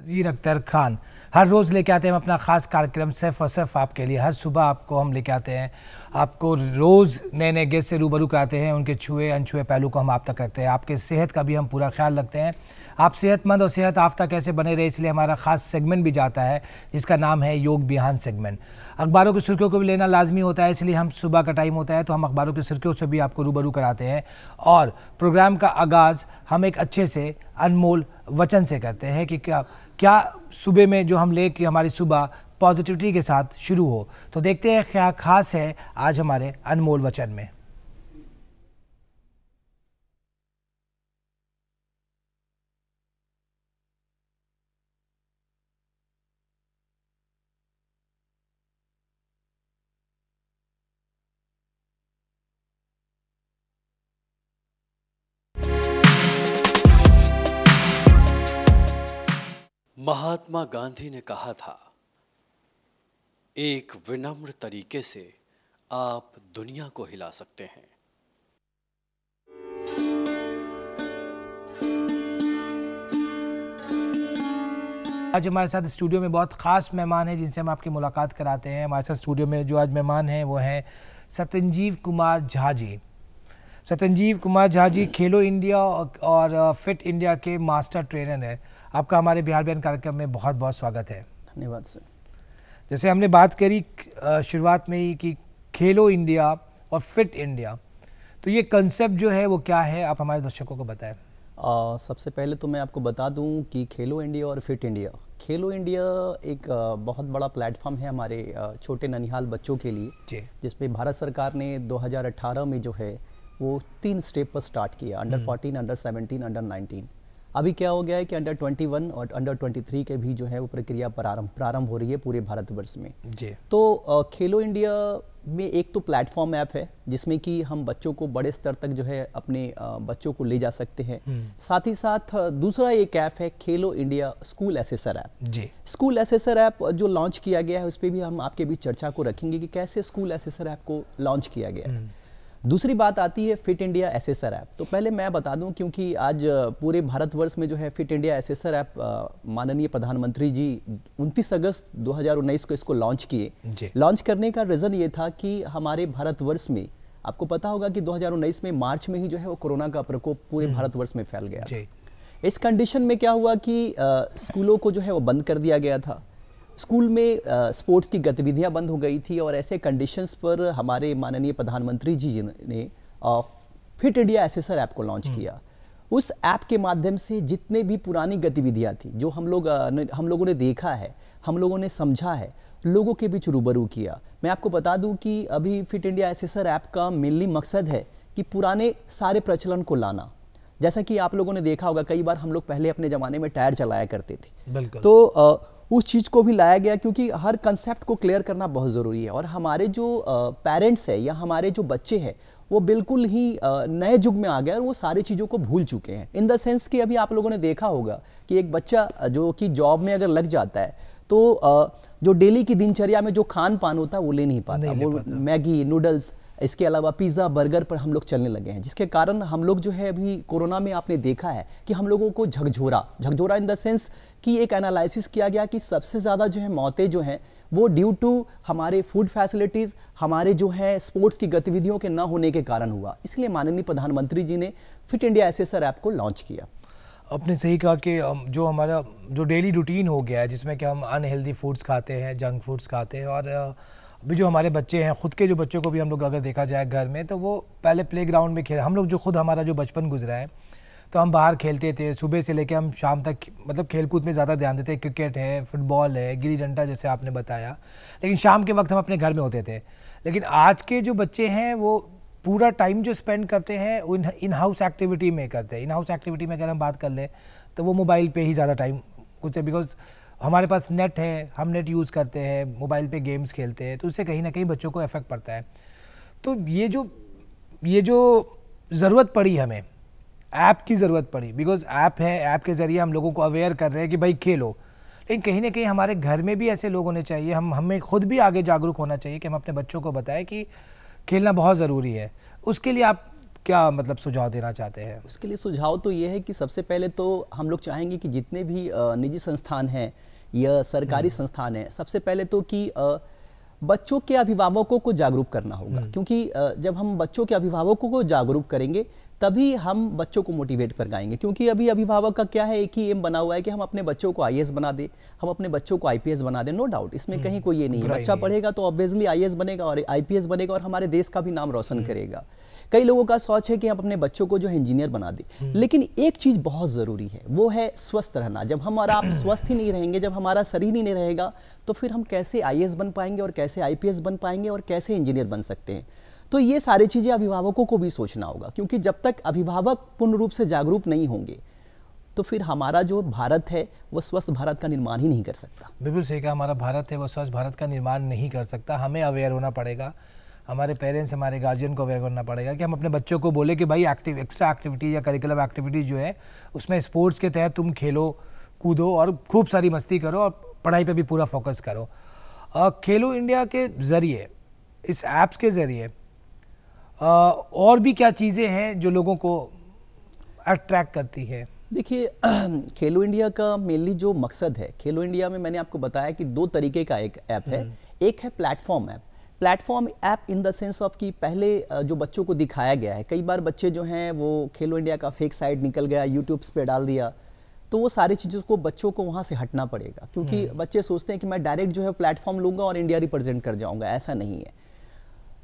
नज़ीर अख्तर खान हर रोज़ लेके आते हैं हम अपना ख़ास कार्यक्रम सिर्फ और सिर्फ आपके लिए। हर सुबह आपको हम लेके आते हैं, आपको रोज़ नए नए गेस्ट से रूबरू कराते हैं, उनके छुए अनछुए पहलू को हम आप तक रखते हैं। आपके सेहत का भी हम पूरा ख्याल रखते हैं, आप सेहतमंद और सेहत याफ्ता कैसे बने रहे, इसलिए हमारा ख़ास सेगमेंट भी जाता है जिसका नाम है योग बिहान सेगमेंट। अखबारों की सुर्खियों को भी लेना लाजमी होता है, इसलिए हम सुबह का टाइम होता है तो हम अखबारों की सुर्खियों से भी आपको रूबरू कराते हैं। और प्रोग्राम का आगाज़ हम एक अच्छे से अनमोल वचन से करते हैं कि क्या सुबह में जो हम ले कि हमारी सुबह पॉजिटिविटी के साथ शुरू हो। तो देखते हैं क्या खास है आज हमारे अनमोल वचन में। महात्मा गांधी ने कहा था, एक विनम्र तरीके से आप दुनिया को हिला सकते हैं। आज हमारे साथ स्टूडियो में बहुत ख़ास मेहमान हैं जिनसे हम आपकी मुलाकात कराते हैं। हमारे साथ स्टूडियो में जो आज मेहमान हैं वो हैं सत्यनजीव कुमार झा जी। सत्यनजीव कुमार झा जी खेलो इंडिया और फिट इंडिया के मास्टर ट्रेनर हैं। आपका हमारे बिहार बिहान कार्यक्रम में बहुत बहुत स्वागत है। धन्यवाद सर। जैसे हमने बात करी शुरुआत में ही कि खेलो इंडिया और फिट इंडिया, तो ये कंसेप्ट जो है वो क्या है, आप हमारे दर्शकों को बताएं। सबसे पहले तो मैं आपको बता दूं कि खेलो इंडिया और फिट इंडिया, खेलो इंडिया एक बहुत बड़ा प्लेटफॉर्म है हमारे छोटे ननिहाल बच्चों के लिए, जिसमें भारत सरकार ने 2018 में जो है वो 3 स्टेप पर स्टार्ट किया, अंडर 14, अंडर 17, अंडर 19। अभी क्या हो गया है कि अंडर 21 और अंडर 23 के भी जो है वो प्रक्रिया प्रारंभ हो रही है पूरे भारतवर्ष में जी। तो खेलो इंडिया में एक तो प्लेटफॉर्म ऐप है जिसमें कि हम बच्चों को बड़े स्तर तक जो है अपने बच्चों को ले जा सकते हैं। साथ ही साथ दूसरा एक ऐप है खेलो इंडिया स्कूल एसेसर ऐप जी। स्कूल एसेसर ऐप जो लॉन्च किया गया है उस पर भी हम आपके बीच चर्चा को रखेंगे कि कैसे स्कूल एसेसर ऐप को लॉन्च किया गया है। दूसरी बात आती है फिट इंडिया एसेसर ऐप। तो पहले मैं बता दूं, क्योंकि आज पूरे भारतवर्ष में जो है फिट इंडिया एसेसर ऐप माननीय प्रधानमंत्री जी 29 अगस्त 2019 को इसको लॉन्च किए। लॉन्च करने का रीज़न ये था कि हमारे भारतवर्ष में आपको पता होगा कि 2019 में मार्च में ही जो है वो कोरोना का प्रकोप पूरे भारतवर्ष में फैल गया। इस कंडीशन में क्या हुआ कि स्कूलों को जो है वो बंद कर दिया गया था, स्कूल में स्पोर्ट्स की गतिविधियां बंद हो गई थी, और ऐसे कंडीशंस पर हमारे माननीय प्रधानमंत्री जी ने फिट इंडिया एसेसर ऐप को लॉन्च किया। उस ऐप के माध्यम से जितने भी पुरानी गतिविधियां थी जो हम लोगों ने देखा है, हम लोगों ने समझा है, लोगों के बीच रूबरू किया। मैं आपको बता दूं कि अभी फिट इंडिया एसेसर ऐप का मेनली मकसद है कि पुराने सारे प्रचलन को लाना। जैसा कि आप लोगों ने देखा होगा, कई बार हम लोग पहले अपने ज़माने में टायर चलाया करते थे, तो उस चीज़ को भी लाया गया, क्योंकि हर कंसेप्ट को क्लियर करना बहुत ज़रूरी है। और हमारे जो पेरेंट्स है या हमारे जो बच्चे हैं वो बिल्कुल ही नए युग में आ गए और वो सारी चीज़ों को भूल चुके हैं। इन द सेंस कि अभी आप लोगों ने देखा होगा कि एक बच्चा जो कि जॉब में अगर लग जाता है तो जो डेली की दिनचर्या में जो खान पान होता है वो ले नहीं पाता, वो मैगी, नूडल्स, इसके अलावा पिज़्ज़ा, बर्गर पर हम लोग चलने लगे हैं, जिसके कारण हम लोग जो है अभी कोरोना में आपने देखा है कि हम लोगों को झकझोरा इन द सेंस कि एक एनालिसिस किया गया कि सबसे ज़्यादा जो है मौतें जो हैं वो ड्यू टू हमारे फूड फैसिलिटीज़, हमारे जो है स्पोर्ट्स की गतिविधियों के ना होने के कारण हुआ। इसलिए माननीय प्रधानमंत्री जी ने फिट इंडिया एसेसर ऐप को लॉन्च किया। आपने सही कहा कि जो हमारा जो डेली रूटीन हो गया है जिसमें कि हम अनहेल्दी फूड्स खाते हैं, जंक फूड्स खाते हैं, और अभी जो हमारे बच्चे हैं, खुद के जो बच्चों को भी हम लोग अगर देखा जाए घर में, तो वो पहले प्लेग्राउंड में हम लोग जो खुद हमारा जो बचपन गुजरा है तो हम बाहर खेलते थे, सुबह से लेकर हम शाम तक, मतलब खेलकूद में ज़्यादा ध्यान देते, क्रिकेट है, फुटबॉल है, गिल्ली डंडा जैसे आपने बताया, लेकिन शाम के वक्त हम अपने घर में होते थे। लेकिन आज के जो बच्चे हैं वो पूरा टाइम जो स्पेंड करते हैं वो इन हाउस एक्टिविटी में करते हैं। इन हाउस एक्टिविटी में अगर हम बात कर लें तो वो मोबाइल पे ही ज़्यादा टाइम कुछ है, बिकॉज हमारे पास नेट है, हम नेट यूज़ करते हैं, मोबाइल पे गेम्स खेलते हैं, तो उससे कहीं ना कहीं बच्चों को इफेक्ट पड़ता है। तो ये जो ज़रूरत पड़ी, हमें ऐप की ज़रूरत पड़ी, बिकॉज ऐप है, ऐप के ज़रिए हम लोगों को अवेयर कर रहे हैं कि भाई खेलो, लेकिन कहीं ना कहीं हमारे घर में भी ऐसे लोग होने चाहिए, हमें खुद भी आगे जागरूक होना चाहिए कि हम अपने बच्चों को बताएं कि खेलना बहुत ज़रूरी है। उसके लिए आप क्या मतलब सुझाव देना चाहते हैं? उसके लिए सुझाव तो ये है कि सबसे पहले तो हम लोग चाहेंगे कि जितने भी निजी संस्थान हैं या सरकारी संस्थान हैं, सबसे पहले तो कि बच्चों के अभिभावकों को जागरूक करना होगा, क्योंकि जब हम बच्चों के अभिभावकों को जागरूक करेंगे तभी हम बच्चों को मोटिवेट कर पाएंगे। क्योंकि अभी अभिभावक का क्या है, एक ही एम बना हुआ है कि हम अपने बच्चों को आईएएस बना दे, हम अपने बच्चों को आईपीएस बना दे। नो डाउट, इसमें कहीं कोई ये नहीं है। बच्चा पढ़ेगा तो ऑब्वियसली आईएएस बनेगा और आईपीएस बनेगा और हमारे देश का भी नाम रोशन करेगा। कई लोगों का सोच है कि हम अपने बच्चों को जो है इंजीनियर बना दे, लेकिन एक चीज बहुत जरूरी है, वो है स्वस्थ रहना। जब हमारा आप स्वस्थ ही नहीं रहेंगे, जब हमारा शरीर ही नहीं रहेगा, तो फिर हम कैसे आईएएस बन पाएंगे और कैसे आईपीएस बन पाएंगे और कैसे इंजीनियर बन सकते हैं। तो ये सारी चीजें अभिभावकों को भी सोचना होगा, क्योंकि जब तक अभिभावक पूर्ण रूप से जागरूक नहीं होंगे तो फिर हमारा जो भारत है वो स्वस्थ भारत का निर्माण ही नहीं कर सकता। बिल्कुल सही कहा, हमारा भारत है वो स्वस्थ भारत का निर्माण नहीं कर सकता। हमें अवेयर होना पड़ेगा, हमारे पेरेंट्स, हमारे गार्जियन को अवेयर करना पड़ेगा कि हम अपने बच्चों को बोले कि भाई एक्स्ट्रा एक्टिविटी या करिकुलम एक्टिविटी जो है उसमें स्पोर्ट्स के तहत तुम खेलो कूदो और खूब सारी मस्ती करो और पढ़ाई पे भी पूरा फोकस करो। खेलो इंडिया के ज़रिए, इस ऐप्स के ज़रिए और भी क्या चीज़ें हैं जो लोगों को अट्रैक्ट करती है? देखिए, खेलो इंडिया का मेनली जो मकसद है, खेलो इंडिया में मैंने आपको बताया कि 2 तरीके का एक ऐप है। एक है platform app. Platform app in the sense of कि पहले जो बच्चों को दिखाया गया है, कई बार बच्चे जो हैं वो खेलो इंडिया का फेक साइट निकल गया, यूट्यूब पे डाल दिया, तो वो सारी चीज़ों को बच्चों को वहाँ से हटना पड़ेगा। क्योंकि बच्चे सोचते हैं कि मैं डायरेक्ट जो है प्लेटफॉर्म लूँगा और इंडिया रिप्रेजेंट कर जाऊँगा, ऐसा नहीं है।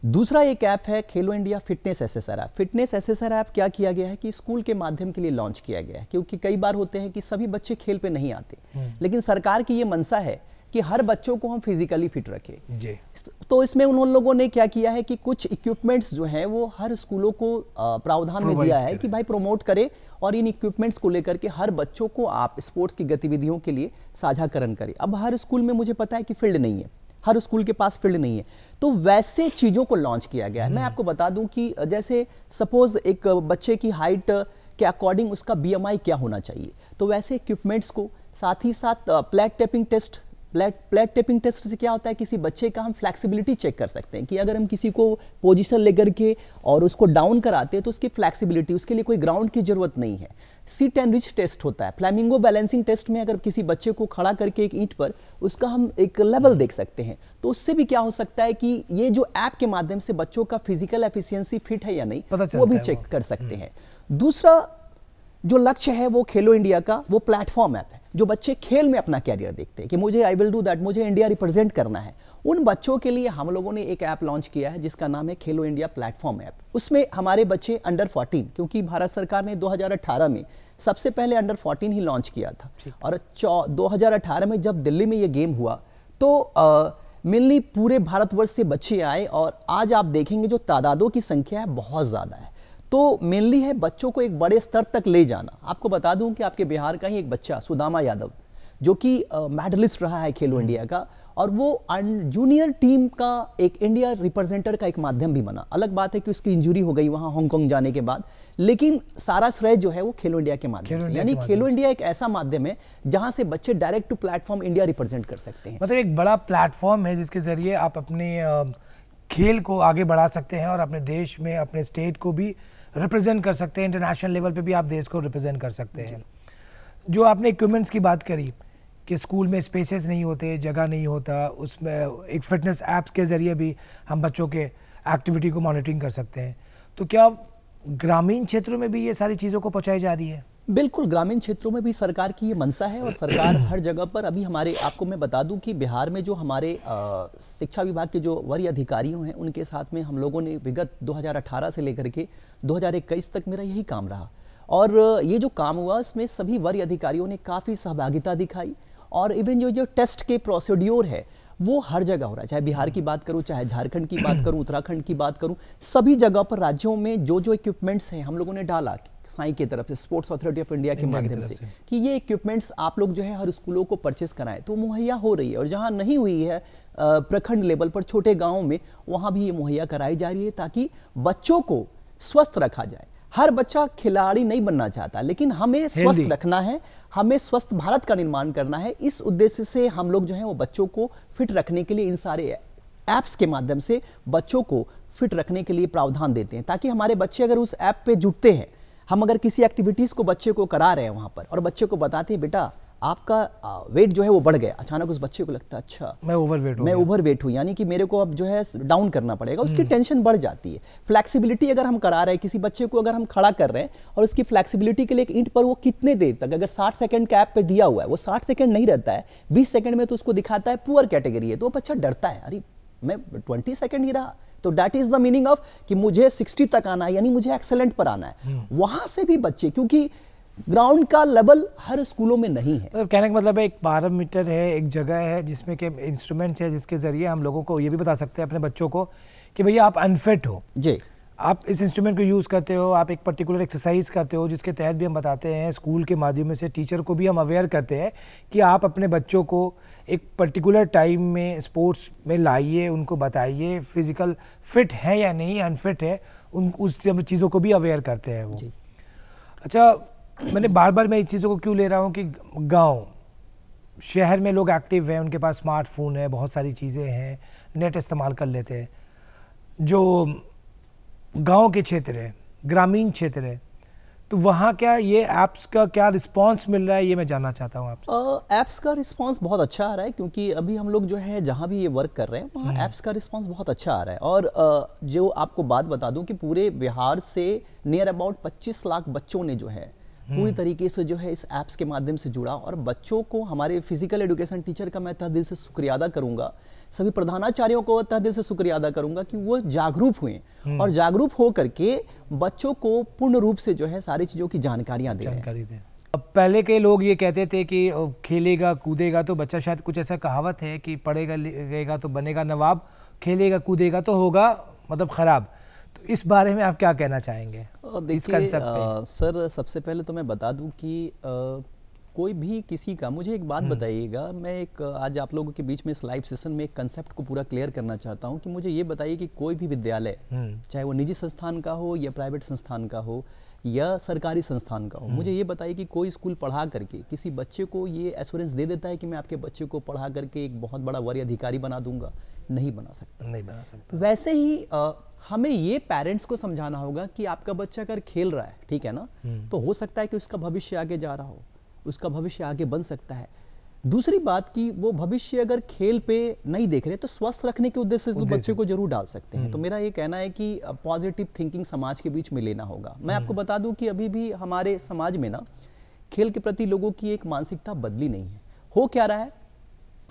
दूसरा एक ऐप है खेलो India fitness assessor app. Fitness assessor app क्या किया गया है कि स्कूल के माध्यम के लिए लॉन्च किया गया है, क्योंकि कई बार होते हैं कि सभी बच्चे खेल पे नहीं आते, लेकिन सरकार की ये मंशा है कि हर बच्चों को हम फिजिकली फिट रखें जी। तो इसमें उन लोगों ने क्या किया है कि कुछ इक्विपमेंट्स जो हैं वो हर स्कूलों को प्रावधान में दिया है कि भाई प्रमोट करे और इन इक्विपमेंट्स को लेकर के हर बच्चों को आप स्पोर्ट्स की गतिविधियों के लिए साझाकरण करें। अब हर स्कूल में मुझे पता है कि फील्ड नहीं है, हर स्कूल के पास फील्ड नहीं है, तो वैसे चीज़ों को लॉन्च किया गया है। मैं आपको बता दूं कि जैसे सपोज एक बच्चे की हाइट के अकॉर्डिंग उसका बीएमआई क्या होना चाहिए, तो वैसे इक्विपमेंट्स को, साथ ही साथ plate tapping test. Plate tapping test से क्या होता है, किसी बच्चे का हम फ्लेक्सिबिलिटी चेक कर सकते हैं कि अगर हम किसी को पोजीशन लेकर के और उसको डाउन कराते हैं तो उसकी फ्लेक्सिबिलिटी, उसके लिए कोई ग्राउंड की जरूरत नहीं है। सिट एंड रिच टेस्ट होता है। फ्लैमिंगो बैलेंसिंग टेस्ट में अगर किसी बच्चे को खड़ा करके एक ईंट पर उसका हम एक लेवल देख सकते हैं, तो उससे भी क्या हो सकता है कि ये जो ऐप के माध्यम से बच्चों का फिजिकल एफिशिएंसी फिट है या नहीं वो भी चेक कर सकते हैं। दूसरा जो लक्ष्य है वो खेलो इंडिया का, वो प्लेटफॉर्म ऐप है, जो बच्चे खेल में अपना कैरियर देखते हैं कि मुझे आई विल डू दैट, मुझे इंडिया रिप्रेजेंट करना है। उन बच्चों के लिए हम लोगों ने एक ऐप लॉन्च किया है जिसका नाम है खेलो इंडिया प्लेटफॉर्म ऐप। उसमें हमारे बच्चे अंडर 14, क्योंकि भारत सरकार ने 2018 में सबसे पहले अंडर 14 ही लॉन्च किया था, और 2018 में जब दिल्ली में ये गेम हुआ तो मेनली पूरे भारतवर्ष से बच्चे आए और आज आप देखेंगे जो तादादों की संख्या है बहुत ज़्यादा है। तो मेनली है बच्चों को एक बड़े स्तर तक ले जाना। आपको बता दूं कि आपके बिहार का ही एक बच्चा सुदामा यादव, जो कि मेडलिस्ट रहा है खेलो इंडिया का, और वो जूनियर टीम का एक इंडिया रिप्रेजेंटर का एक माध्यम भी बना। अलग बात है कि उसकी इंजरी हो गई वहाँ हांगकांग जाने के बाद, लेकिन सारा श्रेय जो है वो खेलो इंडिया के माध्यम से। यानी खेलो इंडिया एक ऐसा माध्यम है जहां से बच्चे direct to platform India represent कर सकते हैं। मतलब एक बड़ा प्लेटफॉर्म है जिसके जरिए आप अपने खेल को आगे बढ़ा सकते हैं और अपने देश में अपने स्टेट को भी रिप्रेजेंट कर सकते हैं, इंटरनेशनल लेवल पे भी आप देश को रिप्रेजेंट कर सकते हैं। जो आपने इक्विपमेंट्स की बात करी कि स्कूल में स्पेसेस नहीं होते, जगह नहीं होता, उसमें एक फिटनेस ऐप्स के ज़रिए भी हम बच्चों के एक्टिविटी को मॉनिटरिंग कर सकते हैं, तो क्या ग्रामीण क्षेत्रों में भी ये सारी चीज़ों को पहुँचाई जा रही है? बिल्कुल, ग्रामीण क्षेत्रों में भी सरकार की ये मंशा है और सरकार हर जगह पर अभी हमारे, आपको मैं बता दूं कि बिहार में जो हमारे शिक्षा विभाग के जो वरीय अधिकारियों हैं उनके साथ में हम लोगों ने विगत 2018 से लेकर के 2021 तक मेरा यही काम रहा, और ये जो काम हुआ इसमें सभी वरीय अधिकारियों ने काफ़ी सहभागिता दिखाई, और इवन जो टेस्ट के प्रोसीड्योर है वो हर जगह हो रहा है, चाहे बिहार की बात करूं, चाहे झारखंड की बात करूं, उत्तराखंड की बात करूं, सभी जगह पर राज्यों में जो जो इक्विपमेंट्स हैं हम लोगों ने डाला साई की तरफ से, स्पोर्ट्स अथॉरिटी ऑफ इंडिया के माध्यम से, कि ये इक्विपमेंट्स आप लोग जो है हर स्कूलों को परचेस कराएं, तो मुहैया हो रही है। और जहां नहीं हुई है प्रखंड लेवल पर, छोटे गाँवों में, वहां भी ये मुहैया कराई जा रही है ताकि बच्चों को स्वस्थ रखा जाए। हर बच्चा खिलाड़ी नहीं बनना चाहता, लेकिन हमें स्वस्थ रखना है, हमें स्वस्थ भारत का निर्माण करना है। इस उद्देश्य से हम लोग जो है वो बच्चों को फिट रखने के लिए इन सारे ऐप्स के माध्यम से बच्चों को फिट रखने के लिए प्रावधान देते हैं, ताकि हमारे बच्चे अगर उस ऐप पे जुटते हैं, हम अगर किसी एक्टिविटीज़ को बच्चे को करा रहे हैं वहाँ पर और बच्चे को बताते हैं बेटा आपका वेट जो है वो बढ़ गया, अचानक उस बच्चे को लगता है अच्छा मैं ओवरवेट हूँ, यानी कि मेरे को अब जो है डाउन करना पड़ेगा, उसकी टेंशन बढ़ जाती है। फ्लेक्सिबिलिटी अगर हम करा रहे हैं, किसी बच्चे को अगर हम खड़ा कर रहे हैं और उसकी फ्लेक्सिबिलिटी के लिए एक ईंट पर वो कितने देर तक, अगर 60 सेकंड का ऐप पे दिया हुआ है, वो 60 सेकंड नहीं रहता है, 20 सेकंड में तो उसको दिखाता है पुअर कैटेगरी है, तो वो बच्चा डरता है, अरे मैं 20 सेकंड ही रहा। तो that is the meaning of कि मुझे 60 तक आना है, यानी मुझे एक्सेलेंट पर आना है। वहां से भी बच्चे, क्योंकि ग्राउंड का लेवल हर स्कूलों में नहीं है। मतलब कहने का मतलब है एक पैरामीटर है, एक जगह है जिसमें के इंस्ट्रूमेंट्स है जिसके जरिए हम लोगों को ये भी बता सकते हैं अपने बच्चों को कि भैया आप अनफिट हो जी, आप इस इंस्ट्रूमेंट को यूज़ करते हो, आप एक पर्टिकुलर एक्सरसाइज करते हो, जिसके तहत भी हम बताते हैं स्कूल के माध्यम से, टीचर को भी हम अवेयर करते हैं कि आप अपने बच्चों को एक पर्टिकुलर टाइम में स्पोर्ट्स में लाइए, उनको बताइए फिजिकल फिट है या नहीं अनफिट है, उन उस सब चीज़ों को भी अवेयर करते हैं वो। अच्छा, मैंने बार बार मैं इस चीज़ों को क्यों ले रहा हूँ कि गांव शहर में लोग एक्टिव हैं, उनके पास स्मार्टफोन है, बहुत सारी चीज़ें हैं, नेट इस्तेमाल कर लेते हैं। जो गांव के क्षेत्र है, ग्रामीण क्षेत्र है, तो वहाँ क्या ये ऐप्स का क्या रिस्पांस मिल रहा है, ये मैं जानना चाहता हूँ आपसे। ऐप्स का रिस्पांस बहुत अच्छा आ रहा है, क्योंकि अभी हम लोग जो है जहाँ भी ये वर्क कर रहे हैं वहाँ ऐप्स का रिस्पांस बहुत अच्छा आ रहा है। और जो आपको बात बता दूं कि पूरे बिहार से नियर अबाउट 25 लाख बच्चों ने जो है पूरी तरीके से जो है इस ऐप्स के माध्यम से जुड़ा। और बच्चों को, हमारे फिजिकल एजुकेशन टीचर का मैं तहे दिल से शुक्रिया अदा करूंगा, सभी प्रधानाचार्यों को तहे दिल से शुक्रिया अदा करूंगा कि वो जागरूक हुए और जागरूक हो करके बच्चों को पूर्ण रूप से जो है सारी चीज़ों की जानकारियाँ दें। अब पहले के लोग ये कहते थे कि खेलेगा कूदेगा तो बच्चा, शायद कुछ ऐसा कहावत है कि पढ़ेगा लिखेगा तो बनेगा नवाब, खेलेगा कूदेगा तो होगा मतलब ख़राब। तो इस बारे में आप क्या कहना चाहेंगे? देखिए सर, सबसे पहले तो मैं बता दूं कि कोई भी किसी का, मुझे एक बात बताइएगा, मैं एक आज आप लोगों के बीच में इस लाइव सेशन में एक कंसेप्ट को पूरा क्लियर करना चाहता हूं कि मुझे ये बताइए कि कोई भी विद्यालय, चाहे वो निजी संस्थान का हो या प्राइवेट संस्थान का हो या सरकारी संस्थान का हो, मुझे ये बताइए कि कोई स्कूल पढ़ा करके किसी बच्चे को ये एश्योरेंस दे देता है कि मैं आपके बच्चे को पढ़ा करके एक बहुत बड़ा वरीय अधिकारी बना दूंगा? नहीं बना सकता। वैसे ही हमें ये पेरेंट्स को समझाना होगा कि आपका बच्चा अगर खेल रहा है, ठीक है ना, तो हो सकता है कि उसका भविष्य आगे जा रहा हो, उसका भविष्य आगे बन सकता है। दूसरी बात कि वो भविष्य अगर खेल पे नहीं देख रहे तो स्वस्थ रखने के उद्देश्य से तो बच्चे को जरूर डाल सकते हैं। तो मेरा ये कहना है कि पॉजिटिव थिंकिंग समाज के बीच में लेना होगा। मैं आपको बता दूं कि अभी भी हमारे समाज में ना खेल के प्रति लोगों की एक मानसिकता बदली नहीं है। हो क्या रहा है,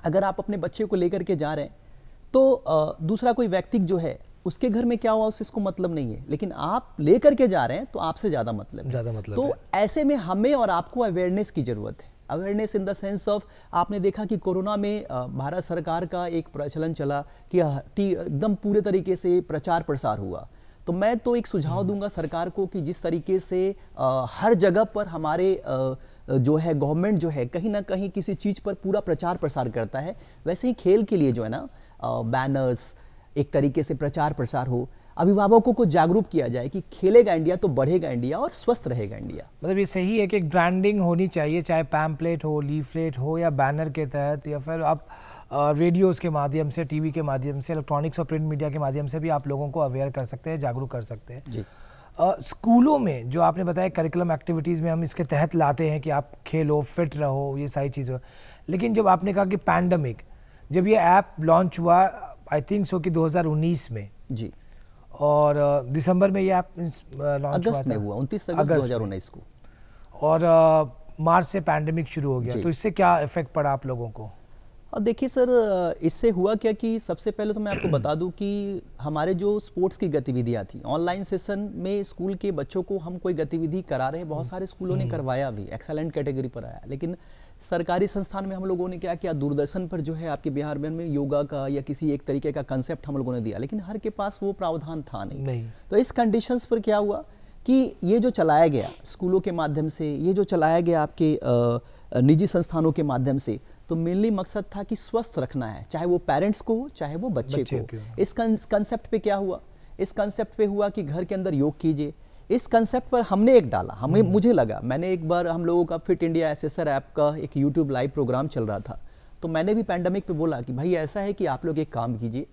अगर आप अपने बच्चे को लेकर के जा रहे हैं तो दूसरा कोई व्यक्ति जो है उसके घर में क्या हुआ उससे इसको मतलब नहीं है, लेकिन आप लेकर के जा रहे हैं तो आपसे ज्यादा मतलब है। तो ऐसे में हमें और आपको अवेयरनेस की जरूरत है। Awareness in the sense of, आपने देखा कि कोरोना में भारत सरकार का एक प्रचलन चला कि एकदम पूरे तरीके से प्रचार प्रसार हुआ। तो मैं तो एक सुझाव दूंगा सरकार को कि जिस तरीके से हर जगह पर हमारे जो है गवर्नमेंट जो है कहीं ना कहीं किसी चीज़ पर पूरा प्रचार प्रसार करता है, वैसे ही खेल के लिए जो है ना बैनर्स, एक तरीके से प्रचार प्रसार हो, अभिभावकों को जागरूक किया जाए कि खेलेगा इंडिया तो बढ़ेगा इंडिया और स्वस्थ रहेगा इंडिया। मतलब ये सही है कि एक ब्रांडिंग होनी चाहिए, चाहे पैम्पलेट हो, लीफलेट हो या बैनर के तहत, या फिर आप रेडियोज़ के माध्यम से, टीवी के माध्यम से, इलेक्ट्रॉनिक्स और प्रिंट मीडिया के माध्यम से भी आप लोगों को अवेयर कर सकते हैं, जागरूक कर सकते हैं जी। स्कूलों में जो आपने बताया करिकुलम एक्टिविटीज़ में हम इसके तहत लाते हैं कि आप खेलो, फिट रहो, ये सारी चीज़ें। लेकिन जब आपने कहा कि पैंडमिक, जब ये ऐप लॉन्च हुआ आई थिंक सो कि 2019 में जी, और दिसंबर में ये ऐप लॉन्च हुआ था, 29 अगस्त 2019 को, और मार्च से पैंडमिक शुरू हो गया। तो इससे क्या इफेक्ट पड़ा आप लोगों को? और देखिए सर, इससे हुआ क्या कि सबसे पहले तो मैं आपको बता दूं कि हमारे जो स्पोर्ट्स की गतिविधियां थी, ऑनलाइन सेशन में स्कूल के बच्चों को हम कोई गतिविधि करा रहे हैं, बहुत सारे स्कूलों ने करवाया भी, एक्सेलेंट कैटेगरी पर आया। लेकिन सरकारी संस्थान में हम लोगों ने क्या किया, दूरदर्शन पर जो है आपके बिहार में योगा का या किसी एक तरीके का कंसेप्ट हम लोगों ने दिया, लेकिन हर के पास वो प्रावधान था नहीं। तो इस कंडीशंस पर क्या हुआ कि ये जो चलाया गया स्कूलों के माध्यम से, ये जो चलाया गया आपके निजी संस्थानों के माध्यम से, तो मेनली मकसद था कि स्वस्थ रखना है, चाहे वो पेरेंट्स को हो चाहे वो बच्चे को। इस कंसेप्ट पे क्या हुआ, इस कंसेप्ट पे हुआ कि घर के अंदर योग कीजिए। इस कंसेप्ट पर हमने एक डाला, मुझे लगा, मैंने एक बार हम लोगों का फिट इंडिया एसेसर ऐप का एक यूट्यूब लाइव प्रोग्राम चल रहा था, तो मैंने भी पैंडेमिक पे बोला कि भाई ऐसा है कि आप लोग एक काम कीजिए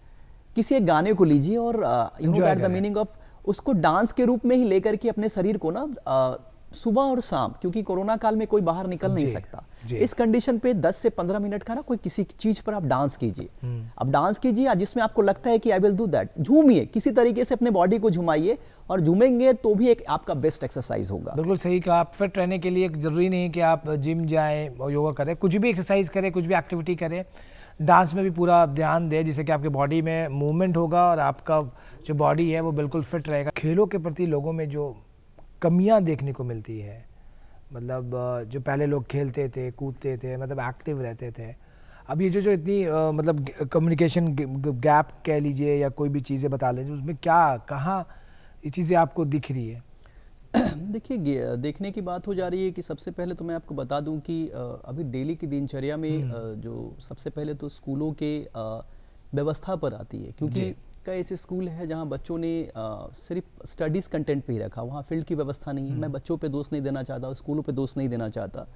किसी एक गाने को लीजिए और you know that the meaning of उसको डांस के रूप में ही लेकर के अपने शरीर को ना सुबह और शाम, क्योंकि कोरोना काल में कोई बाहर निकल नहीं सकता, इस कंडीशन पे 10 से 15 मिनट का ना कोई किसी चीज पर आप डांस कीजिए। अब डांस कीजिए जिसमें आपको लगता है कि आई विल डू दैट, झूमिए, किसी तरीके से अपने बॉडी को झुमाइए और झूमेंगे तो भी एक आपका बेस्ट एक्सरसाइज होगा। बिल्कुल सही कहा। आप फिट रहने के लिए जरूरी नहीं है कि आप जिम जाएं और योगा करें, कुछ भी एक्सरसाइज करें, कुछ भी एक्टिविटी करें, डांस में भी पूरा ध्यान दें, जिससे कि आपके बॉडी में मूवमेंट होगा और आपका जो बॉडी है वो बिल्कुल फिट रहेगा। खेलों के प्रति लोगों में जो कमियां देखने को मिलती है, मतलब जो पहले लोग खेलते थे, कूदते थे, मतलब एक्टिव रहते थे, अब ये जो इतनी मतलब कम्युनिकेशन गैप कह लीजिए या कोई भी चीज़ें बता लीजिए, उसमें क्या कहाँ ये चीज़ें आपको दिख रही है? देखिए, देखने की बात हो जा रही है कि सबसे पहले तो मैं आपको बता दूं कि अभी डेली की दिनचर्या में जो सबसे पहले तो स्कूलों के व्यवस्था पर आती है, क्योंकि कई ऐसे स्कूल है जहां बच्चों ने सिर्फ स्टडीज़ कंटेंट पे ही रखा, वहां फील्ड की व्यवस्था नहीं है। मैं बच्चों पे दोष नहीं देना चाहता, स्कूलों पे दोष नहीं देना चाहता,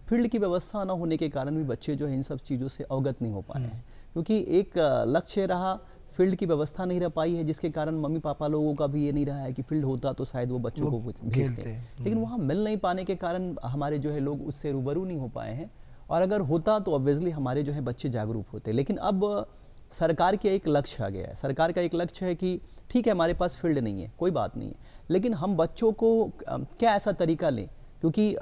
फील्ड की व्यवस्था ना होने के कारण भी बच्चे जो है इन सब चीज़ों से अवगत नहीं हो पाए हैं, क्योंकि एक लक्ष्य रहा, फील्ड की व्यवस्था नहीं रह पाई है, जिसके कारण मम्मी पापा लोगों का भी ये नहीं रहा है कि फील्ड होता तो शायद वो बच्चों को भेजते हैं, लेकिन वहाँ मिल नहीं पाने के कारण हमारे जो है लोग उससे रूबरू नहीं हो पाए हैं, और अगर होता तो ऑब्वियसली हमारे जो है बच्चे जागरूक होते। लेकिन अब सरकार के एक लक्ष्य आ गया है, सरकार का एक लक्ष्य है कि ठीक है हमारे पास फील्ड नहीं है, कोई बात नहीं है, लेकिन हम बच्चों को क्या ऐसा तरीका लें, क्योंकि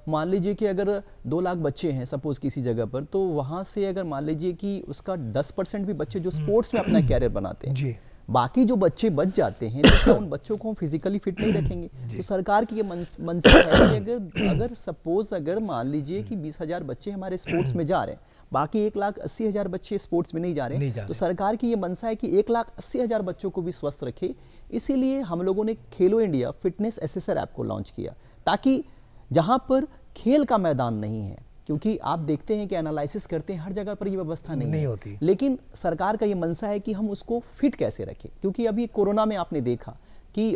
मान लीजिए कि अगर 2 लाख बच्चे हैं सपोज किसी जगह पर, तो वहाँ से अगर मान लीजिए कि उसका 10% भी बच्चे जो स्पोर्ट्स में अपना कैरियर बनाते हैं, बाकी जो बच्चे बच जाते हैं तो उन बच्चों को हम फिजिकली फिट नहीं रखेंगे। तो सरकार की ये मनसा है कि अगर सपोज अगर मान लीजिए कि 20,000 बच्चे हमारे स्पोर्ट्स में जा रहे हैं, बाकी 1,80,000 बच्चे स्पोर्ट्स में नहीं जा रहे हैं, तो सरकार की ये मनसा है कि 1,80,000 बच्चों को भी स्वस्थ रखे। इसीलिए हम लोगों ने खेलो इंडिया फिटनेस एसेसर ऐप को लॉन्च किया, ताकि जहां पर खेल का मैदान नहीं है, क्योंकि आप देखते हैं कि एनालिसिस करते हैं हर जगह पर ये व्यवस्था नहीं होती, लेकिन सरकार का ये मनसा है कि हम उसको फिट कैसे रखें, क्योंकि अभी कोरोना में आपने देखा कि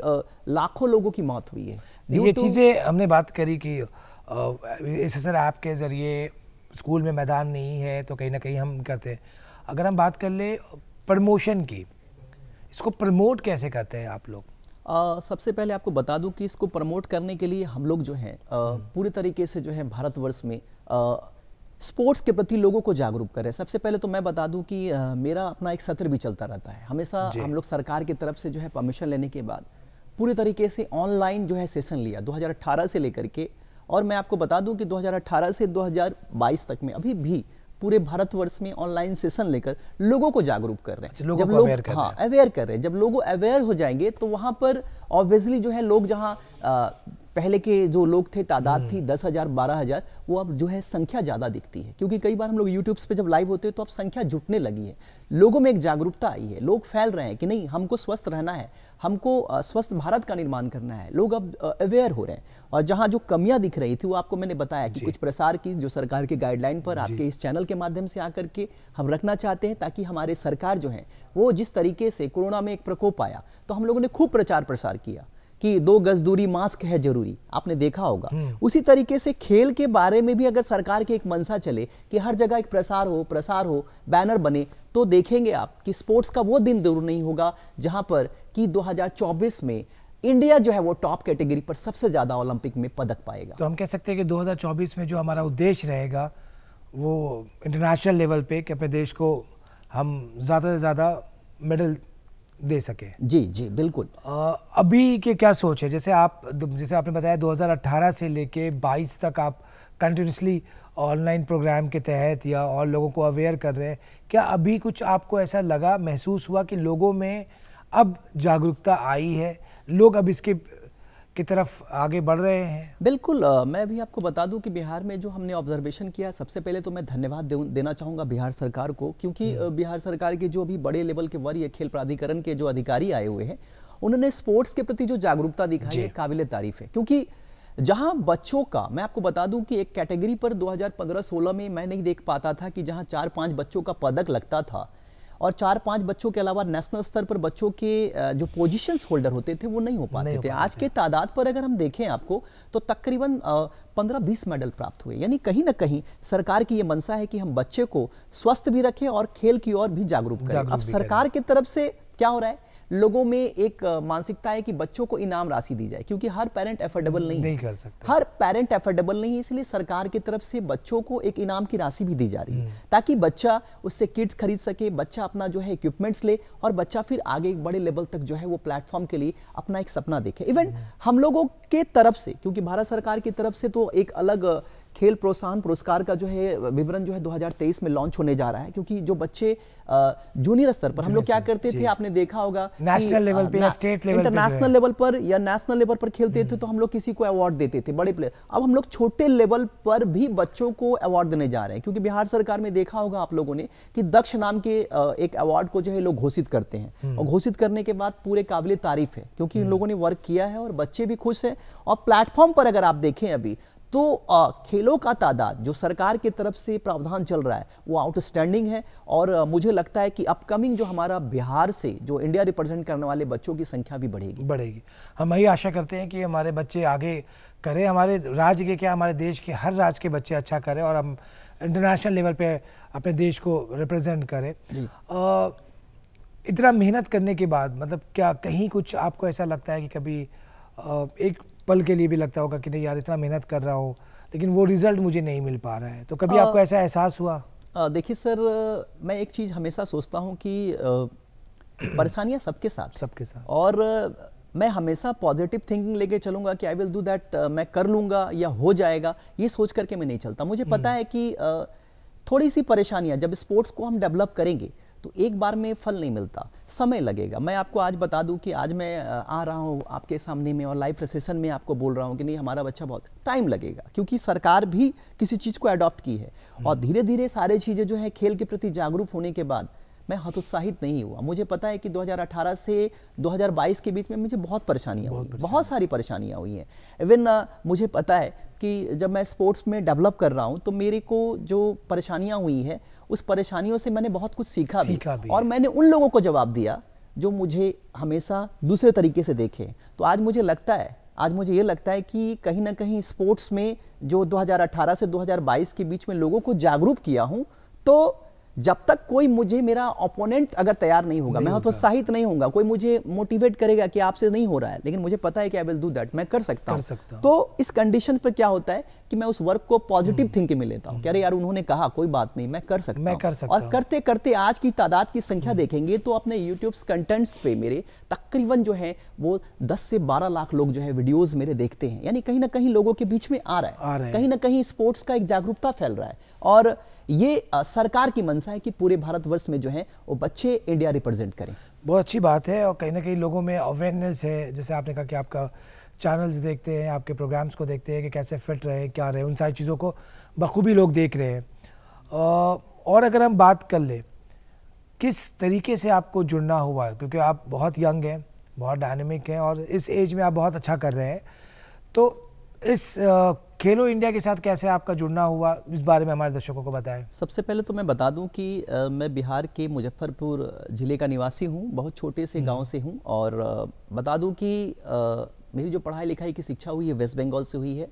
लाखों लोगों की मौत हुई है। ये चीज़ें हमने बात करी कि एसेसर ऐप के जरिए स्कूल में मैदान नहीं है तो कहीं ना कहीं हम करते हैं। अगर हम बात कर ले प्रमोशन की, इसको प्रमोट कैसे करते हैं आप लोग? सबसे पहले आपको बता दूं कि इसको प्रमोट करने के लिए हम लोग जो है पूरे तरीके से जो है भारतवर्ष में स्पोर्ट्स के प्रति लोगों को जागरूक करें। सबसे पहले तो मैं बता दूं कि मेरा अपना एक सत्र भी चलता रहता है, हमेशा हम लोग सरकार की तरफ से जो है परमिशन लेने के बाद पूरे तरीके से ऑनलाइन जो है सेशन लिया 2018 से लेकर के, और मैं आपको बता दूं कि 2018 से 2022 तक में अभी भी पूरे भारतवर्ष में ऑनलाइन सेशन लेकर लोगों को जागरूक कर रहे हैं। जब लोग अवेयर कर रहे हैं, जब लोग अवेयर हो जाएंगे तो वहां पर ऑब्वियसली जो है लोग जहां पहले के जो लोग थे तादाद थी 10,000 12,000, वो अब जो है संख्या ज़्यादा दिखती है, क्योंकि कई बार हम लोग यूट्यूब पे जब लाइव होते हैं तो अब संख्या जुटने लगी है, लोगों में एक जागरूकता आई है, लोग फैल रहे हैं कि नहीं हमको स्वस्थ रहना है, हमको स्वस्थ भारत का निर्माण करना है, लोग अब अवेयर हो रहे हैं। और जहां जो कमियां दिख रही थी वो आपको मैंने बताया कि कुछ प्रसार की जो सरकार की गाइडलाइन पर आपके इस चैनल के माध्यम से आकर के हम रखना चाहते हैं, ताकि हमारे सरकार जो है वो जिस तरीके से कोरोना में एक प्रकोप आया तो हम लोगों ने खूब प्रचार प्रसार किया कि 2 गज दूरी, मास्क है जरूरी, आपने देखा होगा। उसी तरीके से खेल के बारे में भी अगर सरकार की एक मनसा चले कि हर जगह एक प्रसार हो, बैनर बने, तो देखेंगे आप कि स्पोर्ट्स का वो दिन दूर नहीं होगा जहां पर कि 2024 में इंडिया जो है वो टॉप कैटेगरी पर सबसे ज्यादा ओलंपिक में पदक पाएगा। तो हम कह सकते हैं कि 2024 में जो हमारा उद्देश्य रहेगा वो इंटरनेशनल लेवल पे कि अपने देश को हम ज़्यादा से ज़्यादा मेडल दे सके। जी बिल्कुल। अभी के क्या सोच है? जैसे आपने बताया 2018 से लेके 22 तक आप कंटिन्यूसली ऑनलाइन प्रोग्राम के तहत या और लोगों को अवेयर कर रहे हैं, क्या अभी कुछ आपको ऐसा लगा, महसूस हुआ कि लोगों में अब जागरूकता आई है, लोग अब इसके की तरफ आगे बढ़ रहे हैं? बिल्कुल। मैं भी आपको बता दूं कि बिहार में जो हमने ऑब्जर्वेशन किया, सबसे पहले तो मैं धन्यवाद देना चाहूँगा बिहार सरकार को, क्योंकि बिहार सरकार के जो अभी बड़े लेवल के वरीय खेल प्राधिकरण के जो अधिकारी आए हुए हैं, उन्होंने स्पोर्ट्स के प्रति जो जागरूकता दिखाई है काबिले तारीफ है। क्योंकि जहां बच्चों का, मैं आपको बता दूं कि एक कैटेगरी पर 2015-16 में मैं नहीं देख पाता था कि जहां 4-5 बच्चों का पदक लगता था, और 4-5 बच्चों के अलावा नेशनल स्तर पर बच्चों के जो पोजीशंस होल्डर होते थे वो नहीं हो पाते थे। आज के तादाद पर अगर हम देखें आपको तो तकरीबन 15-20 मेडल प्राप्त हुए। यानी कहीं ना कहीं सरकार की ये मंशा है कि हम बच्चे को स्वस्थ भी रखें और खेल की ओर भी जागरूक करें। अब सरकार की तरफ से क्या हो रहा है, लोगों में एक मानसिकता है कि बच्चों को इनाम राशि दी जाए, क्योंकि हर पेरेंट एफोर्डेबल नहीं कर सकते, हर पेरेंट एफोर्डेबल नहीं है, इसलिए सरकार की तरफ से बच्चों को एक इनाम की राशि भी दी जा रही है ताकि बच्चा उससे किट्स खरीद सके, बच्चा अपना जो है इक्विपमेंट्स ले और बच्चा फिर आगे एक बड़े लेवल तक जो है वो प्लेटफॉर्म के लिए अपना एक सपना देखे। इवन हम लोगों के तरफ से, क्योंकि भारत सरकार की तरफ से तो एक अलग खेल प्रोत्साहन पुरस्कार का जो है विवरण जो है 2023 में लॉन्च होने जा रहा है, क्योंकि जो बच्चे जूनियर स्तर पर हम लोग क्या करते थे, आपने देखा होगा नेशनल लेवल पे या स्टेट लेवल, इंटरनेशनल लेवल पर या नेशनल लेवल पर खेलते थे तो हम लोग किसी को अवार्ड देते थे, बड़े प्लेयर। अब हम लोग छोटे लेवल पर भी बच्चों को अवार्ड देने जा रहे हैं, क्योंकि बिहार सरकार में देखा होगा आप लोगों ने कि दक्ष नाम के एक अवार्ड को जो है लोग घोषित करते हैं, और घोषित करने के बाद पूरे काबिले तारीफ है, क्योंकि इन लोगों ने वर्क किया है और बच्चे भी खुश हैं। और प्लेटफॉर्म पर अगर आप देखें अभी तो खेलों का तादाद जो सरकार की तरफ से प्रावधान चल रहा है वो आउटस्टैंडिंग है, और मुझे लगता है कि अपकमिंग जो हमारा बिहार से जो इंडिया रिप्रेजेंट करने वाले बच्चों की संख्या भी बढ़ेगी। हम यही आशा करते हैं कि हमारे बच्चे आगे करें, हमारे राज्य के क्या हमारे देश के हर राज्य के बच्चे अच्छा करें और हम इंटरनेशनल लेवल पे अपने देश को रिप्रेजेंट करें। इतना मेहनत करने के बाद मतलब क्या कहीं कुछ आपको ऐसा लगता है कि कभी एक पल के लिए भी लगता होगा कि नहीं यार इतना मेहनत कर रहा हूँ लेकिन वो रिजल्ट मुझे नहीं मिल पा रहा है, तो कभी आपको ऐसा एहसास हुआ? देखिए सर, मैं एक चीज़ हमेशा सोचता हूँ कि परेशानियाँ सबके साथ, और मैं हमेशा पॉजिटिव थिंकिंग लेके चलूँगा कि आई विल डू दैट, मैं कर लूँगा या हो जाएगा, ये सोच करके मैं नहीं चलता। मुझे पता है कि थोड़ी सी परेशानियाँ, जब स्पोर्ट्स को हम डेवलप करेंगे तो एक बार में फल नहीं मिलता, समय लगेगा। मैं आपको आज बता दूं कि आज मैं आ रहा हूं आपके सामने में और लाइव सेशन में आपको बोल रहा हूं कि नहीं हमारा बच्चा बहुत टाइम लगेगा, क्योंकि सरकार भी किसी चीज़ को अडॉप्ट की है, और धीरे धीरे सारे चीज़ें जो है खेल के प्रति जागरूक होने के बाद मैं हतोत्साहित नहीं हुआ। मुझे पता है कि 2018 से 2022 के बीच में मुझे बहुत परेशानियाँ हुई, बहुत सारी परेशानियाँ हुई हैं। इवन मुझे पता है कि जब मैं स्पोर्ट्स में डेवलप कर रहा हूँ तो मेरे को जो परेशानियाँ हुई हैं उस परेशानियों से मैंने बहुत कुछ सीखा भी, और मैंने उन लोगों को जवाब दिया जो मुझे हमेशा दूसरे तरीके से देखे। तो आज मुझे ये लगता है कि कहीं ना कहीं स्पोर्ट्स में जो 2018 से 2022 के बीच में लोगों को जागरूक किया हूं, तो जब तक कोई मुझे मेरा ओपोनेंट अगर तैयार नहीं होगा, मैं हतोत्साहित नहीं होऊंगा, कोई मुझे मोटिवेट करेगा कि आपसे नहीं हो रहा है, लेकिन मुझे पता है कि आई विल डू दैट, मैं कर सकता हूं। तो इस कंडीशन पर क्या होता है कि मैं उस वर्क को पॉजिटिव थिंकिंग में लेता हूं कि अरे यार उन्होंने कहा कोई बात नहीं, मैं कर सकता हूं। और करते करते आज की तादाद की संख्या देखेंगे तो अपने यूट्यूब कंटेंट्स पे मेरे तकरीबन जो है वो 10 से 12 लाख लोग जो है वीडियोस मेरे देखते हैं। यानी कहीं ना कहीं लोगों के बीच में आ रहा है, कहीं ना कहीं स्पोर्ट्स का एक जागरूकता फैल रहा है, और ये सरकार की मंशा है कि पूरे भारतवर्ष में जो है वो बच्चे इंडिया रिप्रेजेंट करें। बहुत अच्छी बात है, और कहीं ना कहीं लोगों में अवेयरनेस है। जैसे आपने कहा कि आपका चैनल्स देखते हैं, आपके प्रोग्राम्स को देखते हैं कि कैसे फिट रहे, क्या रहे, उन सारी चीज़ों को बखूबी लोग देख रहे हैं। और अगर हम बात कर ले किस तरीके से आपको जुड़ना हुआ है, क्योंकि आप बहुत यंग हैं, बहुत डायनेमिक हैं और इस एज में आप बहुत अच्छा कर रहे हैं, तो इस खेलो इंडिया के साथ कैसे आपका जुड़ना हुआ, इस बारे में हमारे दर्शकों को बताएं। सबसे पहले तो मैं बता दूं कि मैं बिहार के मुजफ्फरपुर ज़िले का निवासी हूं, बहुत छोटे से गांव से हूं, और बता दूं कि मेरी जो पढ़ाई लिखाई की शिक्षा हुई है वेस्ट बंगाल से हुई है,